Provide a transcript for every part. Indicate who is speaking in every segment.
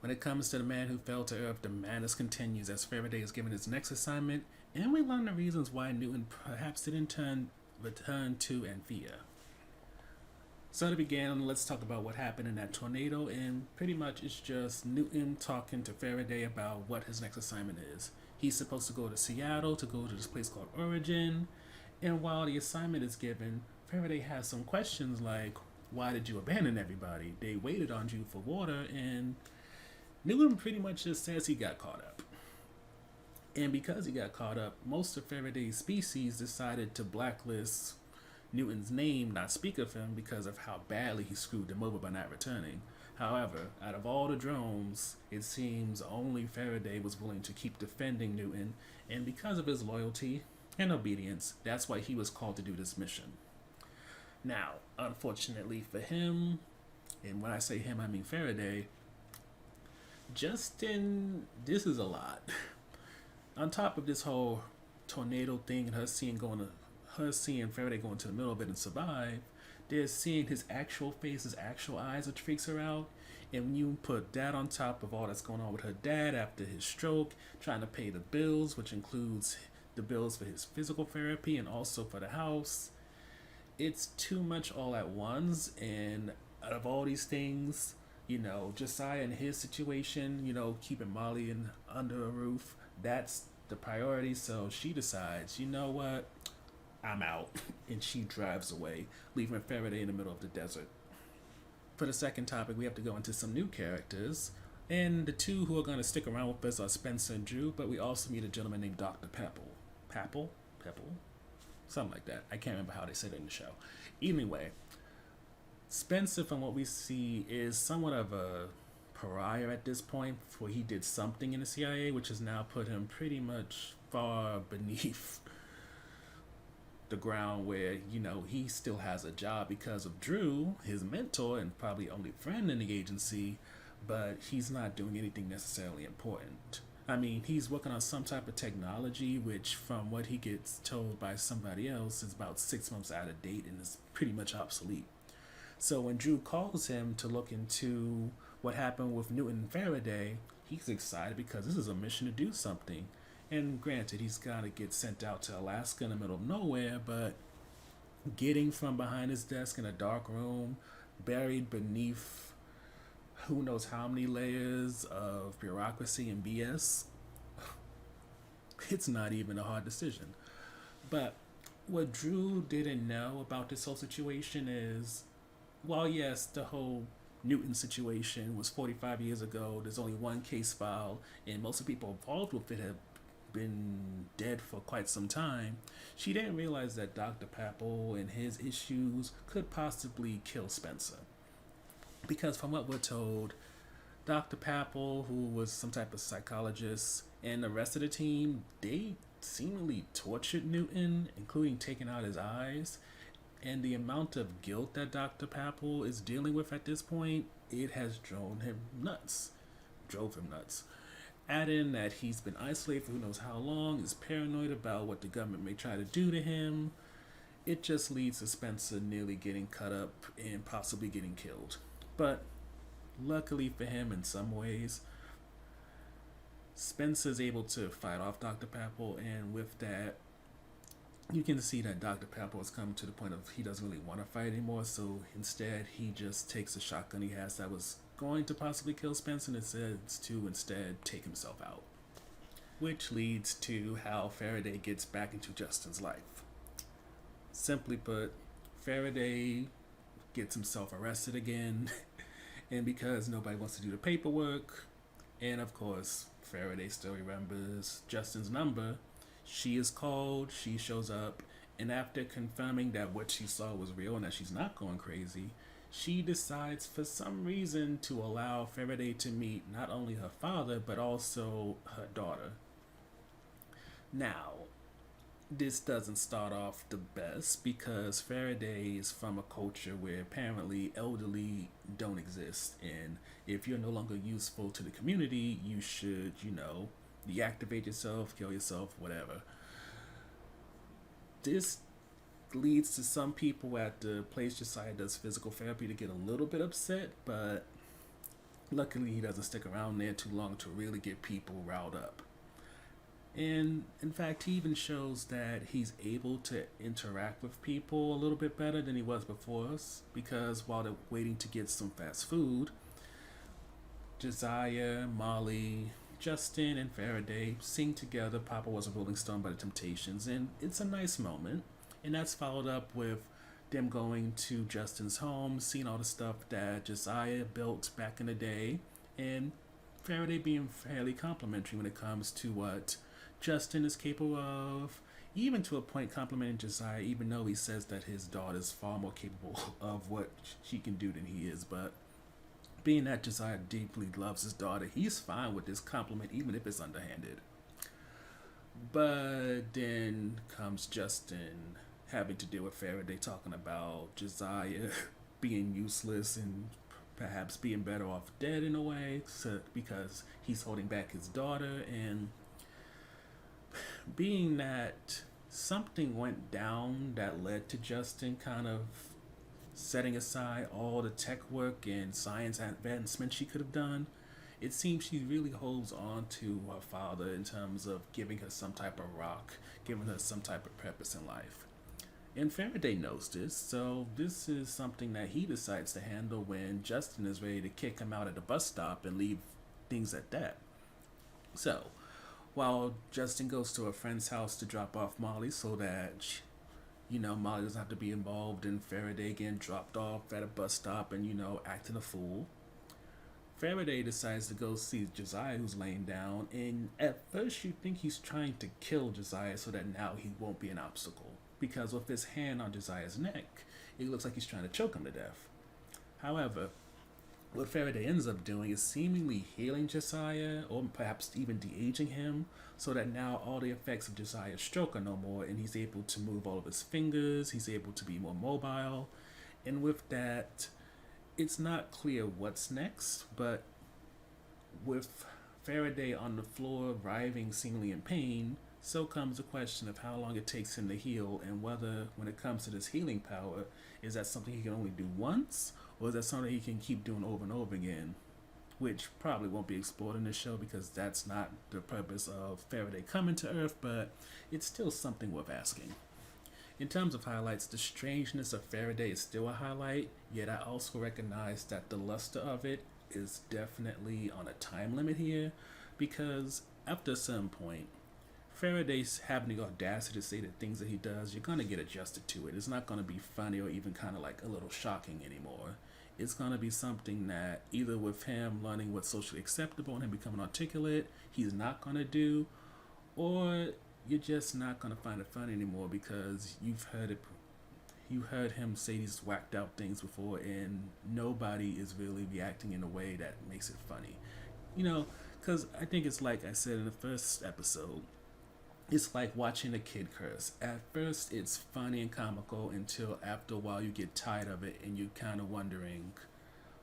Speaker 1: When it comes to the man who fell to Earth, the madness continues as Faraday is given his next assignment, and we learn the reasons why Newton perhaps didn't return to Anthea. So to begin, let's talk about what happened in that tornado, and pretty much it's just Newton talking to Faraday about what his next assignment is. He's supposed to go to Seattle to go to this place called Origin, and while the assignment is given, Faraday has some questions like, why did you abandon everybody? They waited on you for water, and Newton pretty much just says he got caught up. And because he got caught up, most of Faraday's species decided to blacklist Newton's name, not speak of him, because of how badly he screwed them over by not returning. However, out of all the drones, it seems only Faraday was willing to keep defending Newton, and because of his loyalty and obedience, that's why he was called to do this mission. Now, unfortunately for him, and when I say him, I mean Faraday, Justin, this is a lot. On top of this whole tornado thing and her seeing Faraday go into the middle of it and survive, there's seeing his actual face, his actual eyes, which freaks her out. And when you put that on top of all that's going on with her dad after his stroke, trying to pay the bills, which includes the bills for his physical therapy and also for the house, it's too much all at once. And out of all these things, Josiah and his situation, keeping Molly under a roof, that's the priority. So she decides, you know what, I'm out. And she drives away, leaving Faraday in the middle of the desert. For the second topic, we have to go into some new characters. And the two who are going to stick around with us are Spencer and Drew, but we also meet a gentleman named Dr. Pepple. Papple? Pepple? Something like that. I can't remember how they said it in the show. Anyway, Spencer, from what we see, is somewhat of a pariah at this point, for he did something in the CIA, which has now put him pretty much far beneath the ground where, he still has a job because of Drew, his mentor and probably only friend in the agency, but he's not doing anything necessarily important. I mean, he's working on some type of technology, which, from what he gets told by somebody else, is about 6 months out of date and is pretty much obsolete. So when Drew calls him to look into what happened with Newton and Faraday, he's excited because this is a mission to do something. And granted, he's got to get sent out to Alaska in the middle of nowhere, but getting from behind his desk in a dark room, buried beneath who knows how many layers of bureaucracy and BS, it's not even a hard decision. But what Drew didn't know about this whole situation is, well, yes, the whole Newton situation was 45 years ago. There's only one case filed, and most of the people involved with it have been dead for quite some time. She didn't realize that Dr. Papple and his issues could possibly kill Spencer. Because from what we're told, Dr. Papple, who was some type of psychologist, and the rest of the team, they seemingly tortured Newton, including taking out his eyes. And the amount of guilt that Dr. Papple is dealing with at this point, it has drove him nuts. Add in that he's been isolated for who knows how long, is paranoid about what the government may try to do to him. It just leads to Spencer nearly getting cut up and possibly getting killed. But luckily for him, in some ways, Spencer's able to fight off Dr. Papple, and with that, you can see that Dr. Papple has come to the point of he doesn't really want to fight anymore, so instead he just takes a shotgun he has that was going to possibly kill Spencer and decides to instead take himself out. Which leads to how Faraday gets back into Justin's life. Simply put, Faraday gets himself arrested again, and because nobody wants to do the paperwork, and of course, Faraday still remembers Justin's number, she is called, she shows up, and after confirming that what she saw was real and that she's not going crazy, she decides for some reason to allow Faraday to meet not only her father, but also her daughter. Now, this doesn't start off the best because Faraday is from a culture where apparently elderly don't exist, and if you're no longer useful to the community, you should, deactivate yourself, kill yourself, whatever. This leads to some people at the place Josiah does physical therapy to get a little bit upset, but Luckily, he doesn't stick around there too long to really get people riled up. And in fact, he even shows that he's able to interact with people a little bit better than he was before us because while they're waiting to get some fast food, Josiah, Molly, Justin, and Faraday sing together Papa Was a Rolling Stone by the Temptations, and it's a nice moment. And that's followed up with them going to Justin's home, seeing all the stuff that Josiah built back in the day, and Faraday being fairly complimentary when it comes to what Justin is capable of, even to a point complimenting Josiah, even though he says that his daughter is far more capable of what she can do than he is. But being that Josiah deeply loves his daughter, he's fine with this compliment, even if it's underhanded. But then comes Justin having to deal with Faraday talking about Josiah being useless and perhaps being better off dead in a way because he's holding back his daughter. And being that something went down that led to Justin kind of setting aside all the tech work and science advancement she could have done, it seems she really holds on to her father in terms of giving her some type of rock, giving her some type of purpose in life. And Faraday knows this, so this is something that he decides to handle when Justin is ready to kick him out at the bus stop and leave things at that. So, while Justin goes to a friend's house to drop off Molly so that Molly doesn't have to be involved in Faraday getting dropped off at a bus stop and, acting a fool. Faraday decides to go see Josiah, who's laying down, and at first you think he's trying to kill Josiah so that now he won't be an obstacle. Because with his hand on Josiah's neck, it looks like he's trying to choke him to death. However, what Faraday ends up doing is seemingly healing Josiah, or perhaps even de-aging him, so that now all the effects of Josiah's stroke are no more, and he's able to move all of his fingers, he's able to be more mobile, and with that, it's not clear what's next, but with Faraday on the floor, writhing seemingly in pain, so comes the question of how long it takes him to heal, and whether, when it comes to this healing power, is that something he can only do once, or is that something he can keep doing over and over again? Which probably won't be explored in this show because that's not the purpose of Faraday coming to Earth, but it's still something worth asking. In terms of highlights, the strangeness of Faraday is still a highlight, yet I also recognize that the luster of it is definitely on a time limit here, because after a certain point, Faraday's having the audacity to say the things that he does, you're going to get adjusted to it. It's not going to be funny or even kind of like a little shocking anymore. It's going to be something that either with him learning what's socially acceptable and him becoming articulate, he's not going to do, or you're just not going to find it funny anymore because you heard him say these whacked out things before, and nobody is really reacting in a way that makes it funny. Because I think it's like I said in the first episode, it's like watching a kid curse. At first, it's funny and comical until after a while you get tired of it and you're kind of wondering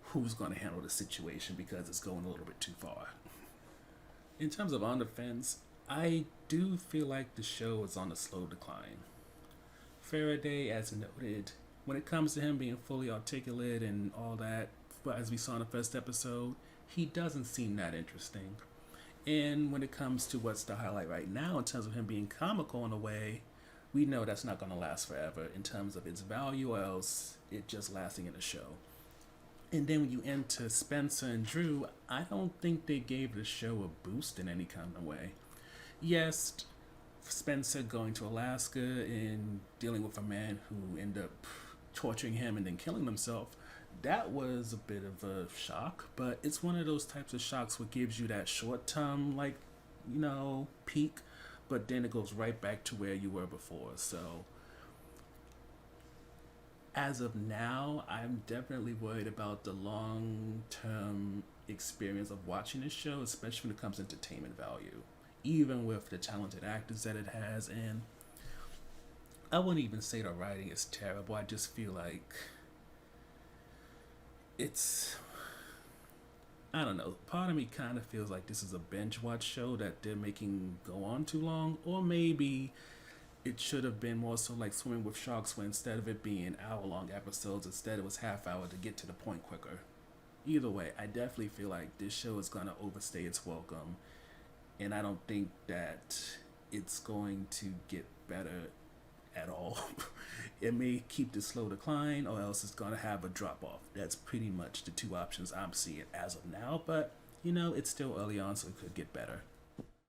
Speaker 1: who's going to handle the situation because it's going a little bit too far. In terms of on the fence, I do feel like the show is on a slow decline. Faraday, as noted, when it comes to him being fully articulate and all that, as we saw in the first episode, he doesn't seem that interesting. And when it comes to what's the highlight right now in terms of him being comical in a way, we know that's not going to last forever in terms of its value, or else it just lasting in the show. And then when you enter Spencer and Drew, I don't think they gave the show a boost in any kind of way. Yes, Spencer going to Alaska and dealing with a man who ended up torturing him and then killing himself, that was a bit of a shock, but it's one of those types of shocks what gives you that short-term, peak, but then it goes right back to where you were before. So, as of now, I'm definitely worried about the long-term experience of watching this show, especially when it comes to entertainment value, even with the talented actors that it has. And I wouldn't even say the writing is terrible. I just feel like I don't know, part of me kind of feels like this is a binge watch show that they're making go on too long, or maybe it should have been more so like Swimming with Sharks, where instead of it being hour long episodes, instead it was half hour to get to the point quicker. Either way, I definitely feel like this show is going to overstay its welcome, and I don't think that it's going to get better at all. It may keep the slow decline, or else it's going to have a drop off. That's pretty much the two options I'm seeing as of now, but it's still early on, so it could get better.